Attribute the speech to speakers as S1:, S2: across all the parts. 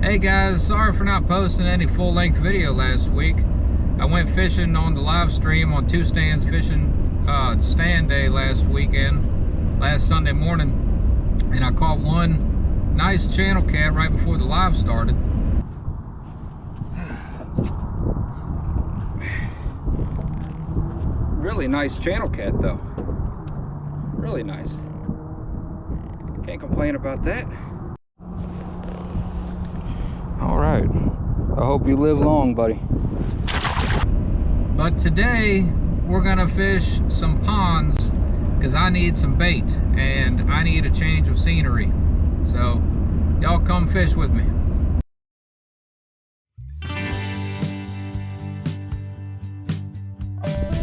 S1: Hey guys, sorry for not posting any full-length video last week. I went fishing on the live stream on Two Stands Fishing stand day last Sunday morning, and I caught one nice channel cat right before the live started. Really nice channel cat though. Really nice. Can't complain about that. All right, I hope you live long, buddy. But today we're gonna fish some ponds because I need some bait and I need a change of scenery. So y'all come fish with me.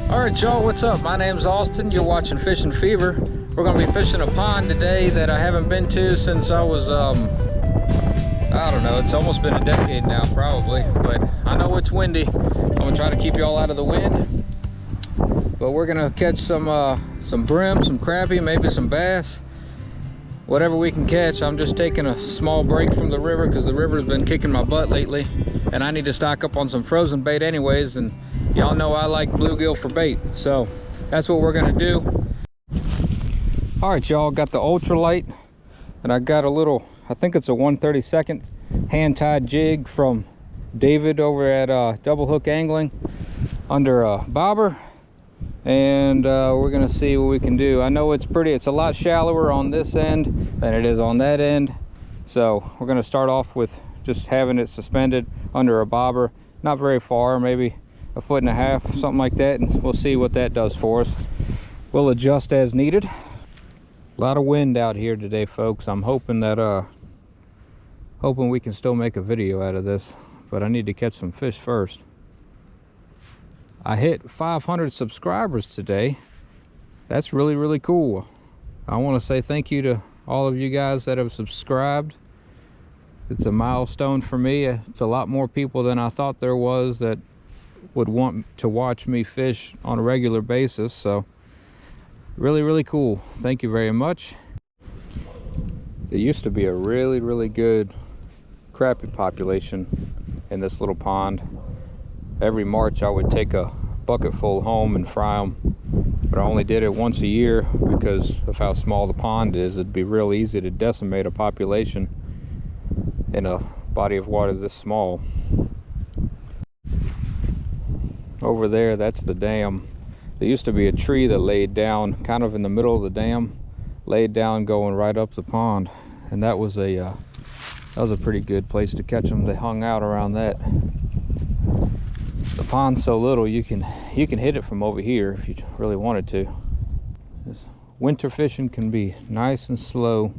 S1: All right, y'all, what's up? My name's Austin. You're watching Fishing Fever. We're gonna be fishing a pond today that I haven't been to since I was I don't know, it's almost been a decade now probably, but I know it's windy. I'm gonna try to keep y'all out of the wind, but we're gonna catch some brim, some crappie, maybe some bass, whatever we can catch. I'm just taking a small break from the river because the river's been kicking my butt lately, and I need to stock up on some frozen bait anyways, and y'all know I like bluegill for bait, so that's what we're gonna do. All right, y'all, got the ultralight, and I got a little, I think it's a 1/32 hand-tied jig from David over at Double Hook Angling under a bobber, and we're gonna see what we can do. I know it's a lot shallower on this end than it is on that end, so we're gonna start off with just having it suspended under a bobber, not very far, maybe 1.5 feet, something like that, and we'll see what that does for us. We'll adjust as needed. A lot of wind out here today, folks. I'm hoping that hoping we can still make a video out of this, but I need to catch some fish first. I hit 500 subscribers today. That's really cool. I want to say thank you to all of you guys that have subscribed. It's a milestone for me. It's a lot more people than I thought there was that would want to watch me fish on a regular basis, so really cool. Thank you very much. There used to be a really good crappie population in this little pond. Every March I would take a bucket full home and fry them, but I only did it once a year because of how small the pond is. It'd be real easy to decimate a population in a body of water this small. Over there, that's the dam. There used to be a tree that laid down kind of in the middle of the dam, laid down going right up the pond, and that was a pretty good place to catch them. They hung out around that. The pond's so little you can hit it from over here if you really wanted to. This winter fishing can be nice and slow.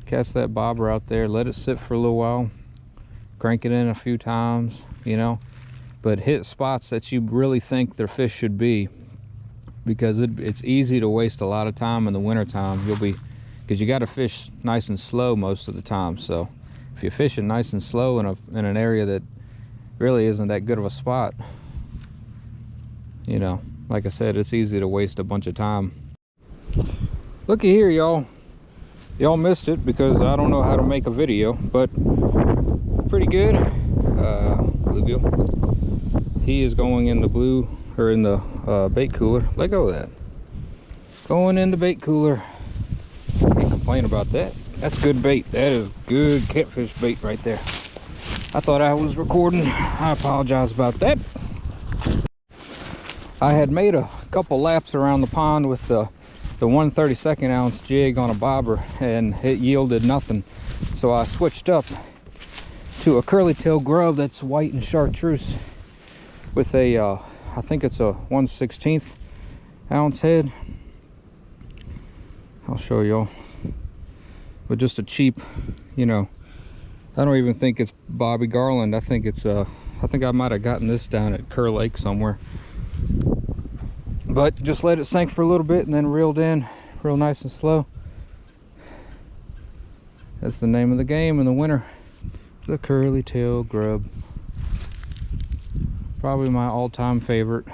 S1: Cast that bobber out there, let it sit for a little while, crank it in a few times, you know, but hit spots that you really think their fish should be, because it's easy to waste a lot of time in the winter time. Because you got to fish nice and slow most of the time. So if you're fishing nice and slow in an area that really isn't that good of a spot, you know, like I said, it's easy to waste a bunch of time. Looky here, y'all. Y'all missed it because I don't know how to make a video, but pretty good. Bluegill. He is going in the bait cooler. Let go of that. Going in the bait cooler. Can't complain about that. That's good bait. That is good catfish bait right there. I thought I was recording. I apologize about that. I had made a couple laps around the pond with the 1/32 ounce jig on a bobber, and it yielded nothing. So I switched up to a curly tail grub that's white and chartreuse with a I think it's a 1/16 ounce head. I'll show y'all. But just a cheap, you know, I don't even think it's Bobby Garland. I think I might have gotten this down at Kerr Lake somewhere. But just let it sink for a little bit and then reeled in real nice and slow. That's the name of the game in the winter. The curly tail grub. Probably my all-time favorite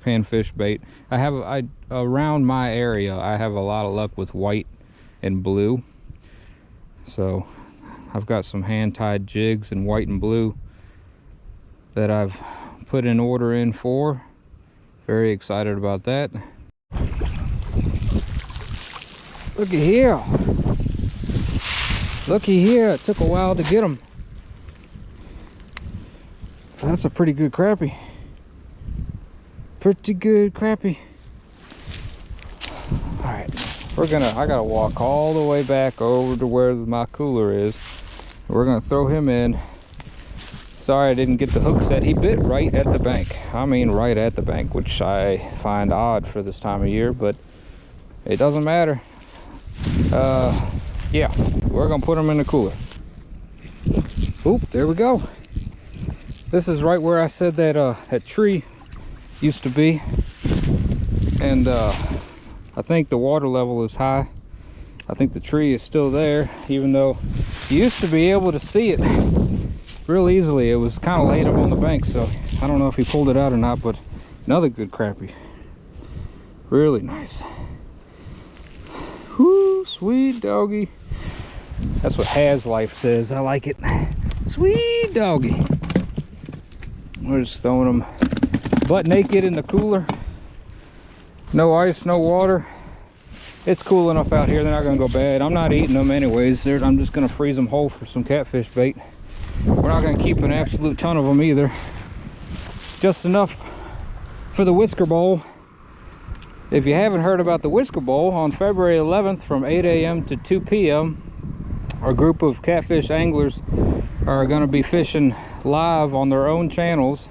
S1: panfish bait. Around my area I have a lot of luck with white and blue, so I've got some hand-tied jigs in white and blue that I've put an order in for. Very excited about that. Looky here. Looky here. It took a while to get them. That's a pretty good crappie. Pretty good crappie. Alright, I gotta walk all the way back over to where my cooler is. We're gonna throw him in. Sorry I didn't get the hook set. He bit right at the bank. I mean right at the bank, which I find odd for this time of year, but it doesn't matter. Yeah, we're gonna put him in the cooler. Oop, there we go. This is right where I said that that tree used to be, and I think the water level is high. I think the tree is still there, even though you used to be able to see it real easily. It was kind of laid up on the bank, so I don't know if he pulled it out or not, but another good crappie. Really nice. Whoo, sweet doggy. That's what Has Life says. I like it. Sweet doggy. We're just throwing them butt naked in the cooler. No ice, no water. It's cool enough out here, they're not gonna go bad. I'm not eating them anyways. I'm just gonna freeze them whole for some catfish bait. We're not gonna keep an absolute ton of them either. Just enough for the Whisker Bowl. If you haven't heard about the Whisker Bowl, on February 11th from 8 a.m. to 2 p.m. a group of catfish anglers are gonna be fishing live on their own channels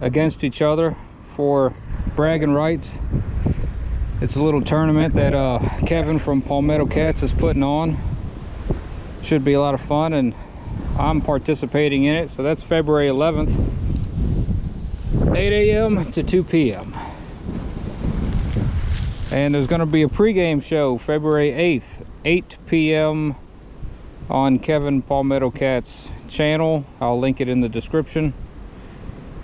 S1: against each other for bragging rights. It's a little tournament that Kevin from Palmetto Cats is putting on. Should be a lot of fun, and I'm participating in it. So that's February 11th, 8 a.m. to 2 p.m. And there's going to be a pregame show February 8th, 8 p.m. on Kevin Palmetto Cats channel. I'll link it in the description.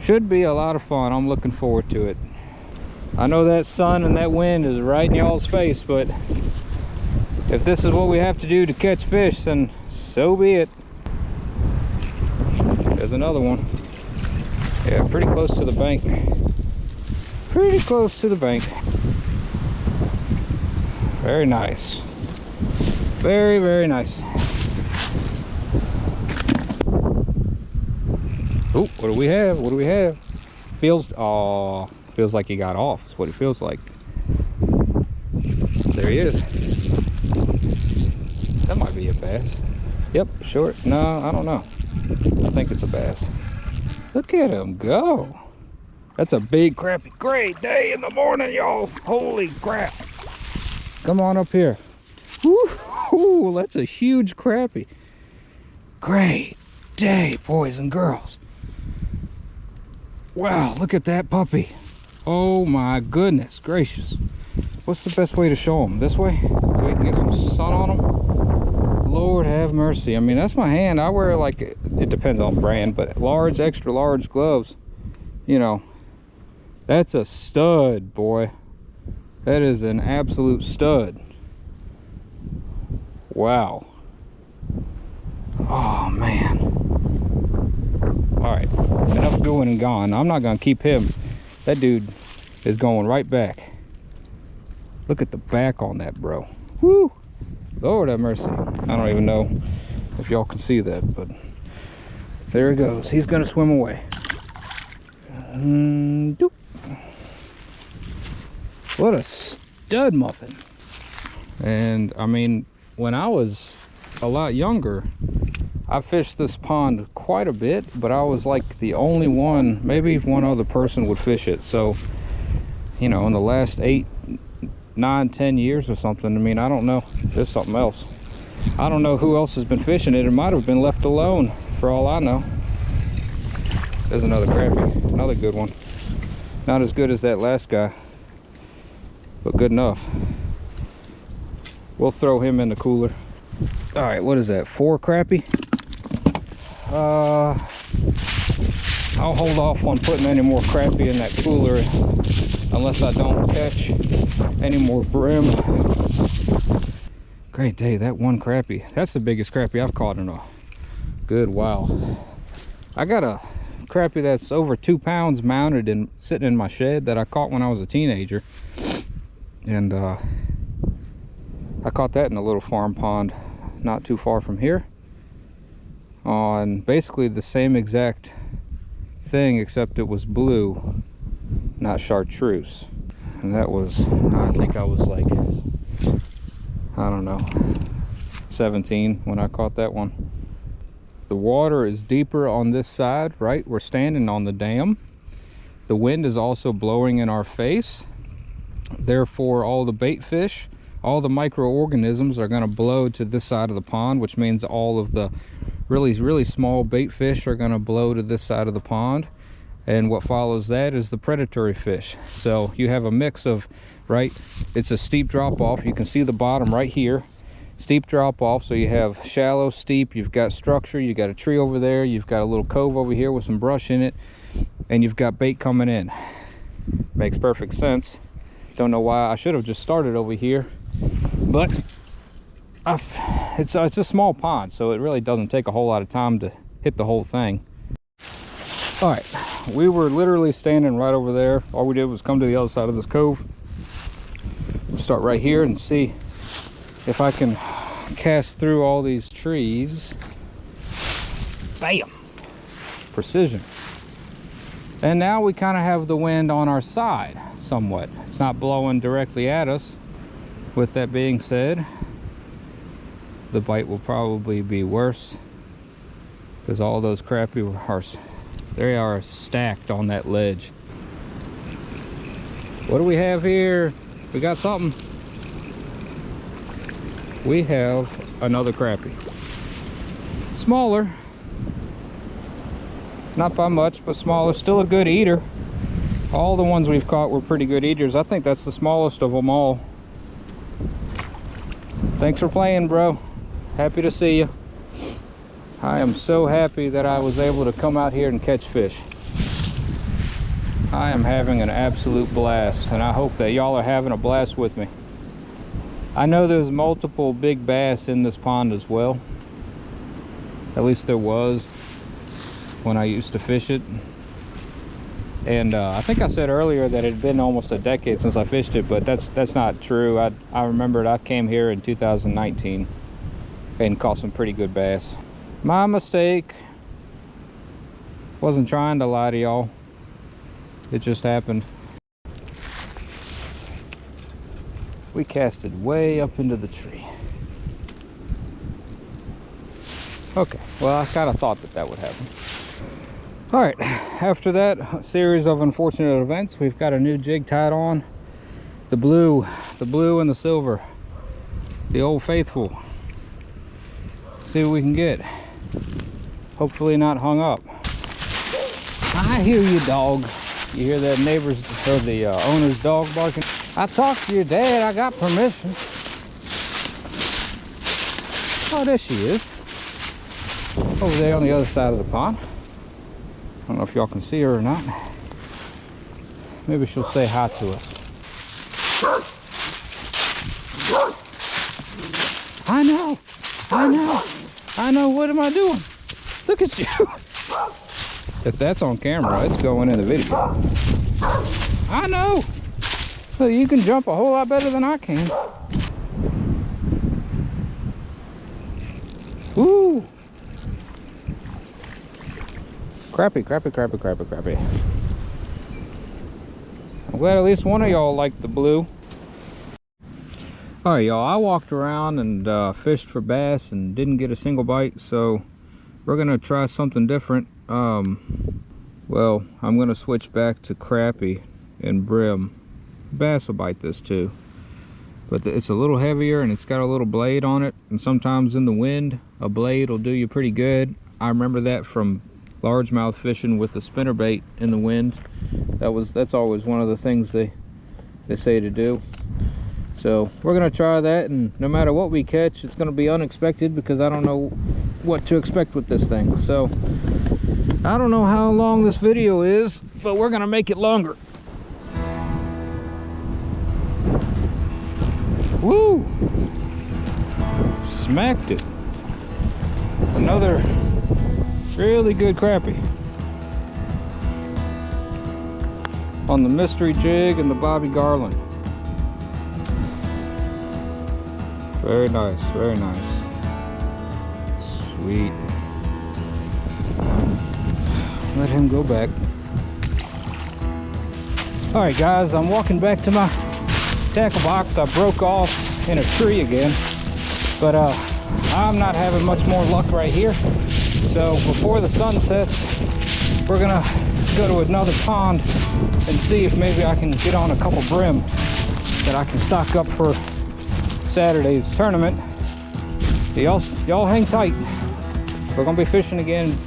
S1: Should be a lot of fun. I'm looking forward to it. I know that sun and that wind is right in y'all's face, but if this is what we have to do to catch fish, then so be it. There's another one. Yeah, pretty close to the bank. Pretty close to the bank. Very nice. Very, very nice. Oh, what do we have? What do we have? Feels like he got off. That's what it feels like. There he is. That might be a bass. Yep, short. No, I don't know. I think it's a bass. Look at him go. That's a big crappie. Great day in the morning, y'all. Holy crap. Come on up here. Woo, that's a huge crappie. Great day, boys and girls. Wow, look at that puppy. Oh my goodness gracious. What's the best way to show them? This way? So we can get some sun on them? Lord have mercy. I mean, that's my hand. I wear, like, it depends on brand, but large, extra large gloves. You know, that's a stud, boy. That is an absolute stud. Wow. Oh man. All right, enough going and gone. I'm not gonna keep him. That dude is going right back. Look at the back on that, bro. Woo! Lord have mercy. I don't even know if y'all can see that, but there he goes. He's gonna swim away. Doop. What a stud muffin. And I mean, when I was a lot younger, I fished this pond quite a bit, but I was like the only one, maybe one other person would fish it. So, you know, in the last 8, 9, 10 years or something, I mean, I don't know, there's something else. I don't know who else has been fishing it. It might have been left alone for all I know. There's another crappie, another good one. Not as good as that last guy, but good enough. We'll throw him in the cooler. All right, what is that, 4 crappie? I'll hold off on putting any more crappie in that cooler unless I don't catch any more brim, Great day. That one crappie, that's the biggest crappie I've caught in a good while. I got a crappie that's over 2 pounds mounted and sitting in my shed that I caught when I was a teenager, and I caught that in a little farm pond not too far from here on basically the same exact thing, except it was blue, not chartreuse. And that was, I think I was like, I don't know, 17 when I caught that one. The water is deeper on this side, right? We're standing on the dam. The wind is also blowing in our face. Therefore, all the bait fish, all the microorganisms are going to blow to this side of the pond, which means all of the really small bait fish are going to blow to this side of the pond. And what follows that is the predatory fish. So you have a mix of, right, it's a steep drop off. You can see the bottom right here, steep drop off. So you have shallow, steep, you've got structure, you got a tree over there, you've got a little cove over here with some brush in it, and you've got bait coming in. Makes perfect sense. Don't know why I should have just started over here, but it's a small pond, so it really doesn't take a whole lot of time to hit the whole thing. All right, we were literally standing right over there. All we did was come to the other side of this cove. We'll start right here and see if I can cast through all these trees. Bam! Precision. And now we kind of have the wind on our side somewhat. It's not blowing directly at us. With that being said, the bite will probably be worse because all those crappie are, they are stacked on that ledge. What do we have here? We got something. We have another crappie. Smaller. Not by much, but smaller. Still a good eater. All the ones we've caught were pretty good eaters. I think that's the smallest of them all. Thanks for playing, bro. Happy to see you. I am so happy that I was able to come out here and catch fish. I am having an absolute blast, and I hope that y'all are having a blast with me. I know there's multiple big bass in this pond as well. At least there was when I used to fish it. And I think I said earlier that it had been almost a decade since I fished it, but that's not true. I remembered I came here in 2019 and caught some pretty good bass. My mistake. Wasn't trying to lie to y'all. It just happened. We casted way up into the tree. Okay, well, I kind of thought that would happen. All right, after that series of unfortunate events, we've got a new jig tied on. The blue and the silver, the old faithful. See what we can get. Hopefully not hung up. I hear you, dog. You hear that neighbor's or the owner's dog barking? I talked to your dad. I got permission. Oh, there she is. Over there on the other side of the pond. I don't know if y'all can see her or not. Maybe she'll say hi to us. I know, what am I doing? Look at you. If that's on camera, it's going in the video. I know. Well, you can jump a whole lot better than I can. Woo! Crappie, crappie, crappie, crappie, crappie. I'm glad at least one of y'all liked the blue. All right, y'all, I walked around and fished for bass and didn't get a single bite, so we're gonna try something different. Well, I'm gonna switch back to crappie and brim. Bass will bite this too, but it's a little heavier and it's got a little blade on it, and sometimes in the wind a blade will do you pretty good. I remember that from largemouth fishing with the spinnerbait in the wind. That's always one of the things they say to do. So we're gonna try that, and no matter what we catch, it's gonna be unexpected because I don't know what to expect with this thing. So I don't know how long this video is, but we're gonna make it longer. Woo! Smacked it. Another really good crappie on the mystery jig and the Bobby Garland. Very nice, very nice. Sweet. Let him go back. All right, guys, I'm walking back to my tackle box. I broke off in a tree again, but I'm not having much more luck right here. So before the sun sets, we're gonna go to another pond and see if maybe I can get on a couple brim that I can stock up for Saturday's tournament. Y'all hang tight. We're gonna be fishing again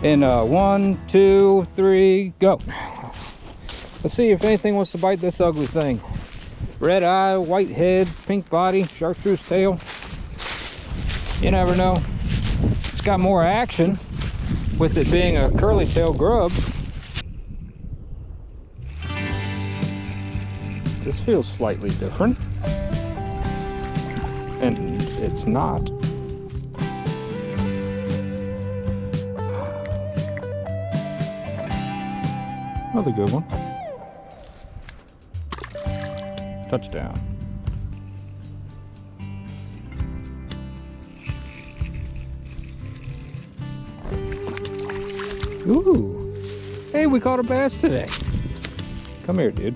S1: in 1, 2, 3, go. Let's see if anything wants to bite this ugly thing. Red eye, white head, pink body, chartreuse tail. You never know. It's got more action with it being a curly tail grub. This feels slightly different. And it's not. Another good one. Touchdown. Ooh. Hey, we caught a bass today. Come here, dude.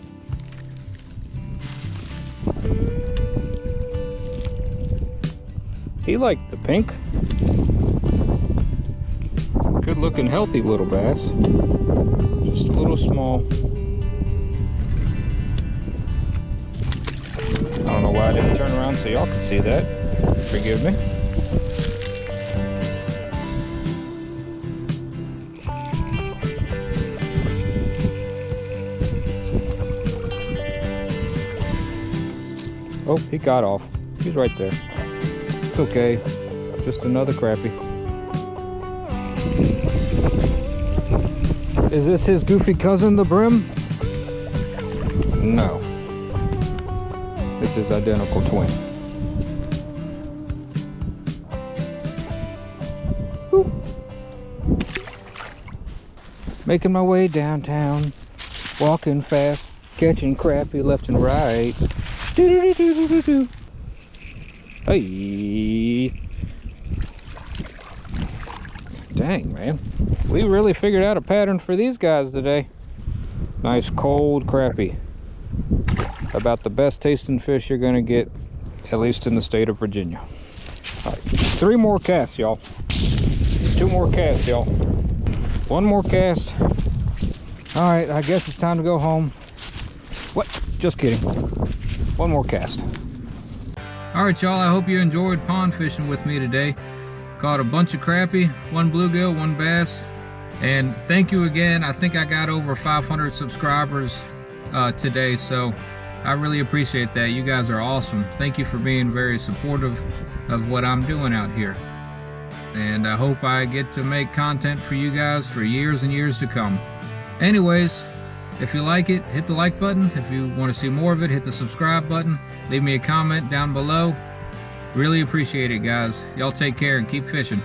S1: He liked the pink. Good looking, healthy little bass. Just a little small. I don't know why I didn't turn around so y'all can see that. Forgive me. Oh, he got off. He's right there. It's okay. Just another crappie. Is this his goofy cousin, the brim? No. It's his identical twin. Woo. Making my way downtown, walking fast, catching crappie left and right. Do-do-do-do-do-do. Hey. Dang, man. We really figured out a pattern for these guys today. Nice cold crappie. About the best tasting fish you're gonna get, at least in the state of Virginia. All right, 3 more casts, y'all. 2 more casts, y'all. 1 more cast. All right, I guess it's time to go home. What? Just kidding. 1 more cast. All right, y'all, I hope you enjoyed pond fishing with me today. Caught a bunch of crappie, 1 bluegill, 1 bass. And thank you again. I think I got over 500 subscribers today, so I really appreciate that. You guys are awesome. Thank you for being very supportive of what I'm doing out here. And I hope I get to make content for you guys for years and years to come. Anyways, if you like it, hit the like button. If you want to see more of it, hit the subscribe button. Leave me a comment down below. Really appreciate it, guys. Y'all take care and keep fishing.